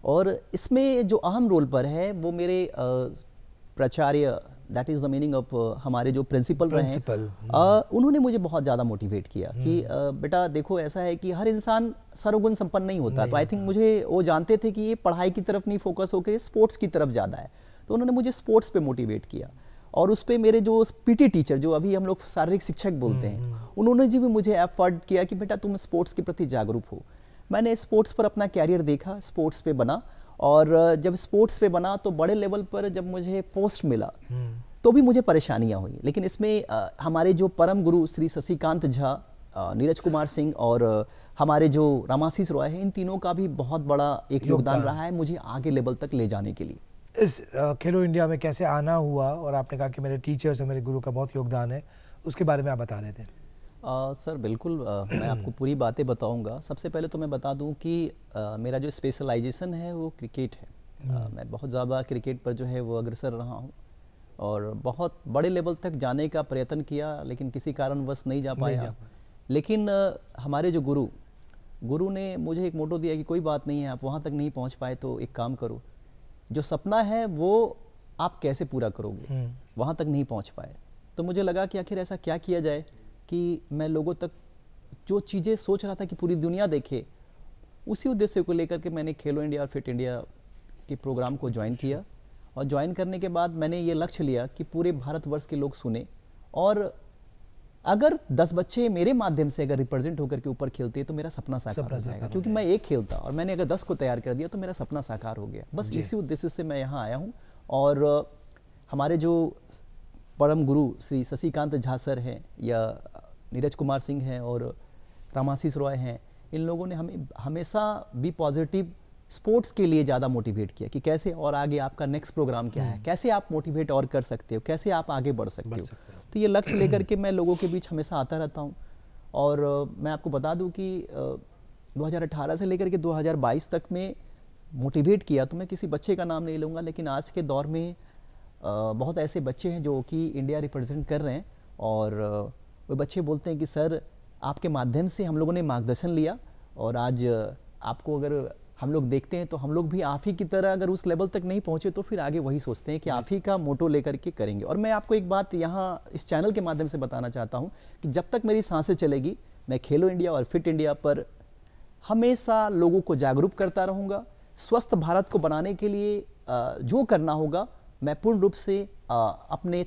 और इसमें जो अहम रोल पर है वो मेरे प्राचार्य, that is the meaning of हमारे जो प्रिंसिपल रहे हैं, उन्होंने मुझे बहुत ज़्यादा मोटिवेट किया कि बेटा देखो ऐसा है कि हर इंसान सर्वगुण संपन्न नहीं होता। तो आई थिंक मुझे वो जानते थे कि ये पढ़ाई की तरफ नहीं फोकस होकर स्पोर्ट्स की तरफ ज़्यादा है, तो उन्होंने मुझे स्पोर्ट्स पे मोटिवेट किया। और उस पर मेरे जो पीटी टीचर, जो अभी हम लोग शारीरिक शिक्षक बोलते हैं, उन्होंने जी भी मुझे एफर्ट किया कि बेटा तुम स्पोर्ट्स के प्रति जागरूक हो। मैंने स्पोर्ट्स पर अपना कैरियर देखा, स्पोर्ट्स पे बना, और जब स्पोर्ट्स पे बना तो बड़े लेवल पर जब मुझे पोस्ट मिला तो भी मुझे परेशानियां हुई, लेकिन इसमें हमारे जो परम गुरु श्री शशिकांत झा, नीरज कुमार सिंह और हमारे जो रामाशीष रॉय हैं, इन तीनों का भी बहुत बड़ा एक योगदान रहा है मुझे आगे लेवल तक ले जाने के लिए। इस खेलो इंडिया में कैसे आना हुआ, और आपने कहा कि मेरे टीचर्स और मेरे गुरु का बहुत योगदान है, उसके बारे में आप बता रहे थे। सर बिल्कुल, मैं आपको पूरी बातें बताऊंगा। सबसे पहले तो मैं बता दूं कि मेरा जो स्पेशलाइजेशन है वो क्रिकेट है। मैं बहुत ज़्यादा क्रिकेट पर जो है वो अग्रसर रहा हूं, और बहुत बड़े लेवल तक जाने का प्रयत्न किया, लेकिन किसी कारणवश नहीं जा पाया। लेकिन हमारे जो गुरु ने मुझे एक मोटो दिया कि कोई बात नहीं है, आप वहाँ तक नहीं पहुँच पाए तो एक काम करो, जो सपना है वो आप कैसे पूरा करोगे, वहाँ तक नहीं पहुँच पाए। तो मुझे लगा कि आखिर ऐसा क्या किया जाए कि मैं लोगों तक जो चीज़ें सोच रहा था कि पूरी दुनिया देखे, उसी उद्देश्य को लेकर के मैंने खेलो इंडिया और फिट इंडिया के प्रोग्राम को ज्वाइन किया। और ज्वाइन करने के बाद मैंने ये लक्ष्य लिया कि पूरे भारतवर्ष के लोग सुने, और अगर 10 बच्चे मेरे माध्यम से अगर रिप्रेजेंट होकर के ऊपर खेलते हैं तो मेरा सपना साकार हो जाएगा, क्योंकि मैं एक खेलता और मैंने अगर 10 को तैयार कर दिया तो मेरा सपना साकार हो गया। बस इसी उद्देश्य से मैं यहाँ आया हूँ। और हमारे जो परम गुरु श्री शशिकांत झा सर हैं या नीरज कुमार सिंह हैं और रामाशीष रॉय हैं, इन लोगों ने हमें हमेशा बी पॉजिटिव स्पोर्ट्स के लिए ज़्यादा मोटिवेट किया कि कैसे और आगे आपका नेक्स्ट प्रोग्राम क्या है, कैसे आप मोटिवेट और कर सकते हो, कैसे आप आगे बढ़ सकते हो। तो ये लक्ष्य लेकर के मैं लोगों के बीच हमेशा आता रहता हूँ। और मैं आपको बता दूँ कि 2018 से लेकर के 2022 तक में मोटिवेट किया, तो मैं किसी बच्चे का नाम नहीं लूँगा, लेकिन आज के दौर में बहुत ऐसे बच्चे हैं जो कि इंडिया रिप्रेजेंट कर रहे हैं। और वो बच्चे बोलते हैं कि सर आपके माध्यम से हम लोगों ने मार्गदर्शन लिया और आज आपको अगर हम लोग देखते हैं तो हम लोग भी आप ही की तरह अगर उस लेवल तक नहीं पहुंचे तो फिर आगे वही सोचते हैं कि आप ही का मोटो लेकर के करेंगे। और मैं आपको एक बात यहाँ इस चैनल के माध्यम से बताना चाहता हूँ कि जब तक मेरी सांसें चलेगी मैं खेलो इंडिया और फिट इंडिया पर हमेशा लोगों को जागरूक करता रहूँगा। स्वस्थ भारत को बनाने के लिए जो करना होगा मैं पूर्ण रूप से अपने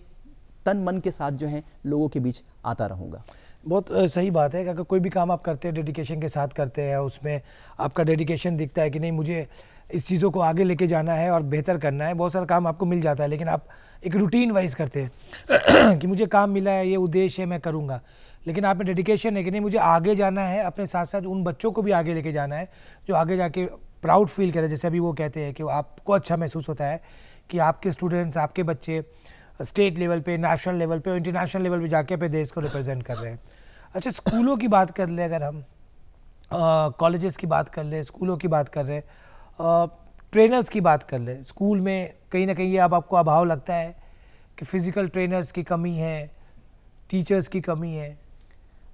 तन मन के साथ जो है लोगों के बीच आता रहूँगा। बहुत सही बात है कि अगर कोई भी काम आप करते हैं डेडिकेशन के साथ करते हैं, उसमें आपका डेडिकेशन दिखता है कि नहीं मुझे इस चीज़ों को आगे लेके जाना है और बेहतर करना है, बहुत सारा काम आपको मिल जाता है। लेकिन आप एक रूटीन वाइज करते हैं कि मुझे काम मिला है, ये उद्देश्य है, मैं करूँगा। लेकिन आप में डेडिकेशन है कि नहीं मुझे आगे जाना है, अपने साथ साथ उन बच्चों को भी आगे लेके जाना है जो आगे जाके प्राउड फील करें। जैसे अभी वो कहते हैं कि आपको अच्छा महसूस होता है कि आपके स्टूडेंट्स, आपके बच्चे स्टेट लेवल पे, नेशनल लेवल पे और इंटरनेशनल लेवल पे जाके अपने देश को रिप्रेजेंट कर रहे हैं। अच्छा, स्कूलों की बात कर ले, अगर हम कॉलेजेस की बात कर ले, स्कूलों की बात कर रहे हैं, ट्रेनर्स की बात कर ले, स्कूल में कहीं ना कहीं ये अब आपको अभाव लगता है कि फिज़िकल ट्रेनर्स की कमी है, टीचर्स की कमी है?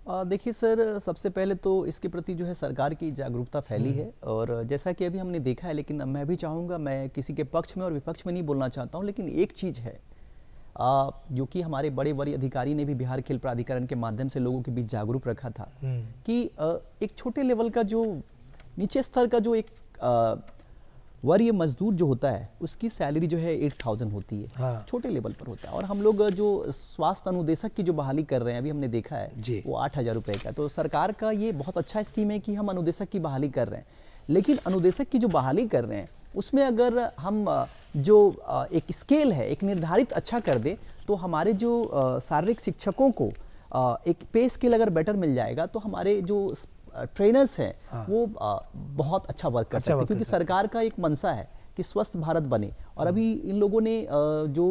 देखिए सर, सबसे पहले तो इसके प्रति जो है सरकार की जागरूकता फैली है और जैसा कि अभी हमने देखा है, लेकिन मैं भी चाहूँगा, मैं किसी के पक्ष में और विपक्ष में नहीं बोलना चाहता हूँ, लेकिन एक चीज़ है जो कि हमारे बड़े वरीय अधिकारी ने भी बिहार खेल प्राधिकरण के माध्यम से लोगों के बीच जागरूक रखा था कि एक छोटे लेवल का जो नीचे स्तर का जो एक वरीय मजदूर जो होता है उसकी सैलरी जो है 8,000 होती है। हाँ। छोटे लेवल पर होता है। और हम लोग जो स्वास्थ्य अनुदेशक की जो बहाली कर रहे हैं अभी हमने देखा है वो 8,000 रुपये का। तो सरकार का ये बहुत अच्छा स्कीम है कि हम अनुदेशक की बहाली कर रहे हैं, लेकिन अनुदेशक की जो बहाली कर रहे हैं उसमें अगर हम जो एक स्केल है एक निर्धारित अच्छा कर दे तो हमारे जो शारीरिक शिक्षकों को एक पे स्केल अगर बेटर मिल जाएगा तो हमारे जो ट्रेनर्स हैं वो बहुत अच्छा वर्क कर सकते हैं, क्योंकि सरकार का एक मंशा है कि स्वस्थ भारत बने। और अभी इन लोगों ने जो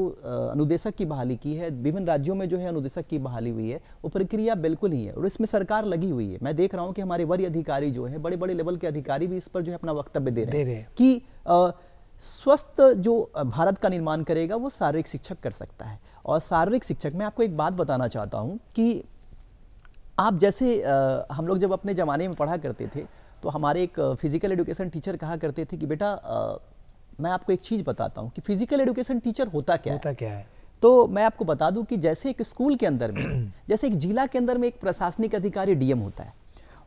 अनुदेशक की बहाली की है, विभिन्न राज्यों में जो है अनुदेशक की बहाली हुई है, वो प्रक्रिया बिल्कुल ही है और इसमें सरकार लगी हुई है। मैं देख रहा हूँ कि हमारे वरीय अधिकारी जो है, बड़े बड़े लेवल के अधिकारी भी इस पर जो है अपना वक्तव्य दे रहे हैं कि स्वस्थ जो भारत का निर्माण करेगा वो शारीरिक शिक्षक कर सकता है। और शारीरिक शिक्षक, मैं आपको एक बात बताना चाहता हूँ कि आप जैसे हम लोग जब अपने ज़माने में पढ़ा करते थे तो हमारे एक फिजिकल एजुकेशन टीचर कहा करते थे कि बेटा मैं आपको एक चीज़ बताता हूँ कि फिजिकल एजुकेशन टीचर होता क्या है। तो मैं आपको बता दूं कि जैसे एक स्कूल के अंदर में, जैसे एक जिला के अंदर में एक प्रशासनिक अधिकारी डीएम होता है,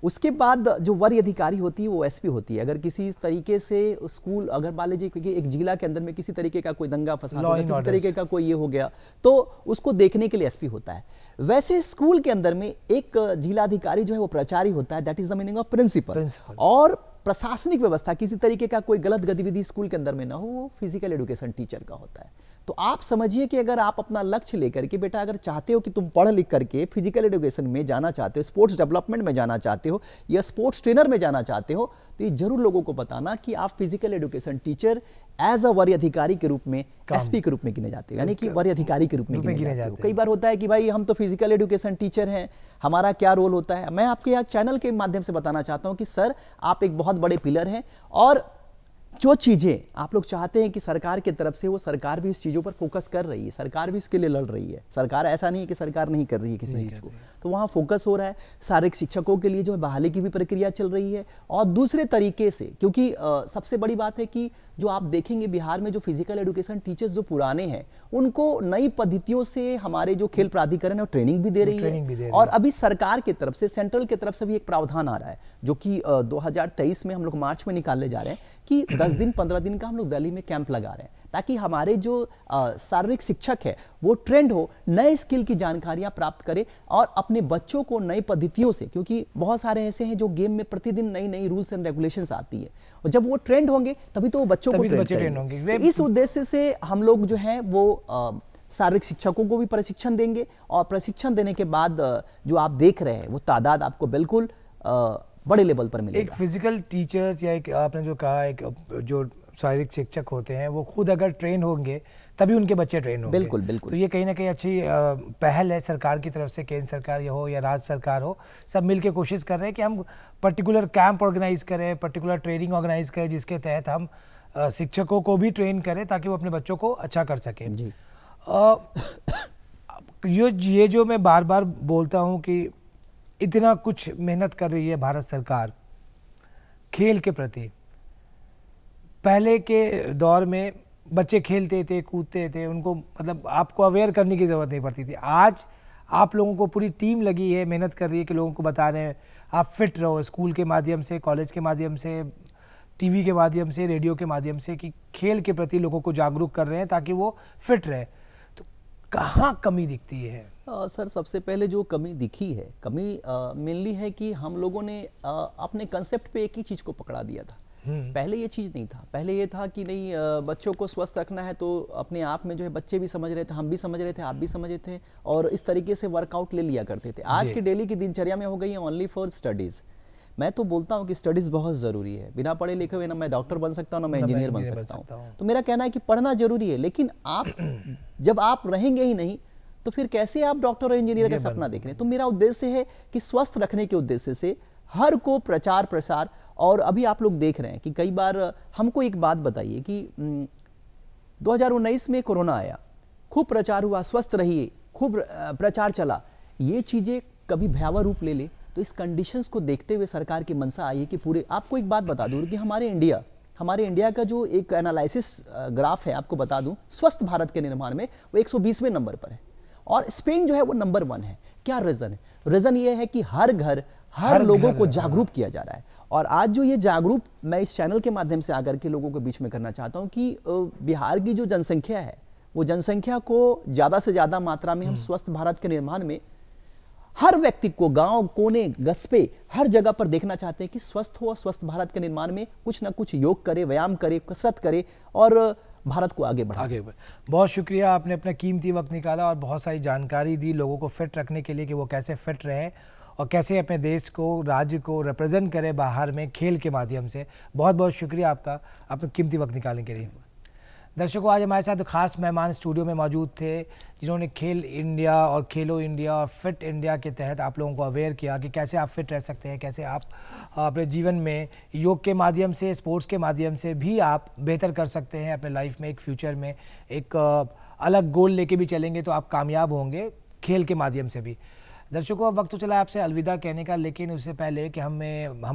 उसके बाद जो वरीय अधिकारी होती है वो एसपी होती है। अगर किसी तरीके से स्कूल, अगर मान लीजिए क्योंकि एक जिला के अंदर में किसी तरीके का कोई दंगा फसाद हो गया, किसी तरीके का कोई ये हो गया, तो उसको देखने के लिए एसपी होता है। वैसे स्कूल के अंदर में एक जिलाधिकारी जो है वो प्राचार्य होता है, that is the meaning of principal. और प्रशासनिक व्यवस्था, किसी तरीके का कोई गलत गतिविधि स्कूल के अंदर में ना हो, वो फिजिकल एजुकेशन टीचर का होता है। तो आप समझिए कि अगर आप अपना लक्ष्य लेकर के, बेटा अगर चाहते हो कि तुम पढ़ लिख करके फिजिकल एजुकेशन में जाना चाहते हो, स्पोर्ट्स डेवलपमेंट में जाना चाहते हो या स्पोर्ट्स ट्रेनर में जाना चाहते हो, तो ये जरूर लोगों को बताना कि आप physical education teacher as a वरीय अधिकारी के रूप में, एसपी के रूप में गिने जाते हो, यानी कि वरीय अधिकारी के रूप में गिने जाते हो। कई बार होता है कि भाई हम तो फिजिकल एजुकेशन टीचर हैं, हमारा क्या रोल होता है। मैं आपके यहाँ चैनल के माध्यम से बताना चाहता हूँ कि सर आप एक बहुत बड़े पिलर हैं और जो चीज़ें आप लोग चाहते हैं कि सरकार की तरफ से, वो सरकार भी इस चीज़ों पर फोकस कर रही है, सरकार भी इसके लिए लड़ रही है। सरकार ऐसा नहीं है कि सरकार नहीं कर रही है किसी चीज़ को, तो वहाँ फोकस हो रहा है। शारीरिक शिक्षकों के लिए जो है बहाली की भी प्रक्रिया चल रही है। और दूसरे तरीके से, क्योंकि सबसे बड़ी बात है कि जो आप देखेंगे बिहार में जो फिजिकल एजुकेशन टीचर्स जो पुराने हैं, उनको नई पद्धतियों से हमारे जो खेल प्राधिकरण है ट्रेनिंग भी दे रही है। और अभी सरकार की तरफ से, सेंट्रल की तरफ से भी एक प्रावधान आ रहा है, जो कि 2023 में हम लोग मार्च में निकालने जा रहे हैं कि 10 दिन 15 दिन का हम लोग दिल्ली में कैंप लगा रहे हैं, ताकि हमारे जो शारीरिक शिक्षक है वो ट्रेंड हो, नए स्किल की जानकारियां प्राप्त करे और अपने बच्चों को नई पद्धतियों से, क्योंकि बहुत सारे ऐसे हैं जो गेम में प्रतिदिन नई नई रूल्स एंड रेगुलेशंस आती है, और जब वो ट्रेंड होंगे तभी तो वो बच्चों को ट्रेंड होंगे। इस उद्देश्य से हम लोग जो है वो शारीरिक शिक्षकों को भी प्रशिक्षण देंगे, और प्रशिक्षण देने के बाद जो आप देख रहे हैं वो तादाद आपको बिल्कुल बड़े लेवल पर मिलेगा। एक फिजिकल टीचर्स या एक आपने जो कहा, एक जो शारीरिक शिक्षक होते हैं वो खुद अगर ट्रेन होंगे तभी उनके बच्चे ट्रेन होंगे। बिल्कुल बिल्कुल। तो ये कहीं ना कहीं अच्छी पहल है सरकार की तरफ से, केंद्र सरकार या हो या राज्य सरकार हो, सब मिलकर कोशिश कर रहे हैं कि हम पर्टिकुलर कैंप ऑर्गेनाइज करें, पर्टिकुलर ट्रेनिंग ऑर्गेनाइज करें, जिसके तहत हम शिक्षकों को भी ट्रेन करें ताकि वो अपने बच्चों को अच्छा कर सकें जी। ये जो मैं बार बार बोलता हूँ कि इतना कुछ मेहनत कर रही है भारत सरकार खेल के प्रति। पहले के दौर में बच्चे खेलते थे, कूदते थे, उनको मतलब आपको अवेयर करने की ज़रूरत नहीं पड़ती थी। आज आप लोगों को पूरी टीम लगी है, मेहनत कर रही है कि लोगों को बता रहे हैं आप फिट रहो, स्कूल के माध्यम से, कॉलेज के माध्यम से, टीवी के माध्यम से, रेडियो के माध्यम से, कि खेल के प्रति लोगों को जागरूक कर रहे हैं ताकि वो फिट रहे। तो कहाँ कमी दिखती है? सर सबसे पहले जो कमी दिखी है, कमी मेनली है कि हम लोगों ने अपने कंसेप्ट पे एक ही चीज़ को पकड़ा दिया था। पहले ये चीज़ नहीं था। पहले ये था कि नहीं, बच्चों को स्वस्थ रखना है तो अपने आप में जो है बच्चे भी समझ रहे थे, हम भी समझ रहे थे, आप भी समझ रहे थे, और इस तरीके से वर्कआउट ले लिया करते थे। आज की डेली की दिनचर्या में हो गई है ओनली फॉर स्टडीज़। मैं तो बोलता हूँ कि स्टडीज़ बहुत ज़रूरी है। बिना पढ़े लिखे हुए ना मैं डॉक्टर बन सकता हूँ, ना मैं इंजीनियर बन सकता हूँ। तो मेरा कहना है कि पढ़ना जरूरी है, लेकिन आप जब आप रहेंगे ही नहीं तो फिर कैसे आप डॉक्टर और इंजीनियर का सपना देख रहे हैं? तो मेरा उद्देश्य है कि स्वस्थ रखने के उद्देश्य से हर को प्रचार प्रसार। और अभी आप लोग देख रहे हैं कि कई बार हमको एक बात बताइए कि 2019 में कोरोना आया, खूब प्रचार हुआ, स्वस्थ रहिए, खूब प्रचार चला, ये चीज़ें कभी भयावह रूप ले ले। तो इस कंडीशंस को देखते हुए सरकार की मंशा आई है कि पूरे, आपको एक बात बता दूं कि हमारे इंडिया का जो एक एनालिसिस ग्राफ है, आपको बता दूं, स्वस्थ भारत के निर्माण में वो 120वें नंबर पर है, और स्पेन जो है वो नंबर 1 है। क्या रीज़न है? रीज़न ये है कि हर घर, हर लोगों को जागरूक किया जा रहा है। और आज जो ये जागरूक मैं इस चैनल के माध्यम से आकर के लोगों के बीच में करना चाहता हूँ कि बिहार की जो जनसंख्या है, वो जनसंख्या को ज़्यादा से ज़्यादा मात्रा में हम स्वस्थ भारत के निर्माण में हर व्यक्ति को, गांव कोने गस्पे हर जगह पर देखना चाहते हैं कि स्वस्थ हो, स्वस्थ भारत के निर्माण में कुछ ना कुछ योग करे, व्यायाम करे, कसरत करे और भारत को आगे बढ़ाए। बहुत शुक्रिया, आपने अपना कीमती वक्त निकाला और बहुत सारी जानकारी दी लोगों को फिट रखने के लिए कि वो कैसे फिट रहें और कैसे अपने देश को, राज्य को रिप्रेजेंट करें बाहर में खेल के माध्यम से। बहुत बहुत शुक्रिया आपका अपना कीमती वक्त निकालने के लिए। दर्शकों, आज हमारे साथ खास मेहमान स्टूडियो में मौजूद थे जिन्होंने खेल इंडिया और खेलो इंडिया और फिट इंडिया के तहत आप लोगों को अवेयर किया कि कैसे आप फिट रह सकते हैं, कैसे आप अपने जीवन में योग के माध्यम से, स्पोर्ट्स के माध्यम से भी आप बेहतर कर सकते हैं अपने लाइफ में। एक फ्यूचर में एक अलग गोल लेके भी चलेंगे तो आप कामयाब होंगे खेल के माध्यम से भी। दर्शकों, अब वक्त तो चला आपसे अलविदा कहने का, लेकिन उससे पहले कि हम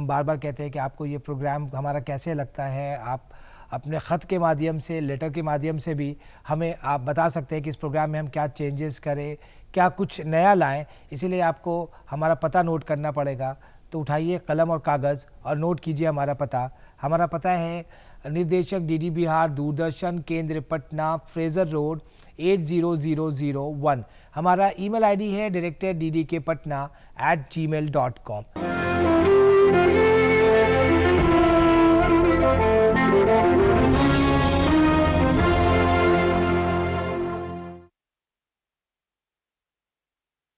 बार बार कहते हैं कि आपको ये प्रोग्राम हमारा कैसे लगता है, आप अपने ख़त के माध्यम से, लेटर के माध्यम से भी हमें आप बता सकते हैं कि इस प्रोग्राम में हम क्या चेंजेस करें, क्या कुछ नया लाएं। इसीलिए आपको हमारा पता नोट करना पड़ेगा। तो उठाइए कलम और कागज़ और नोट कीजिए हमारा पता। हमारा पता है निर्देशक डीडी बिहार, दूरदर्शन केंद्र, पटना, फ्रेजर रोड 80001। हमारा ईमेल आईडी है director ddkpatna@gmail.com।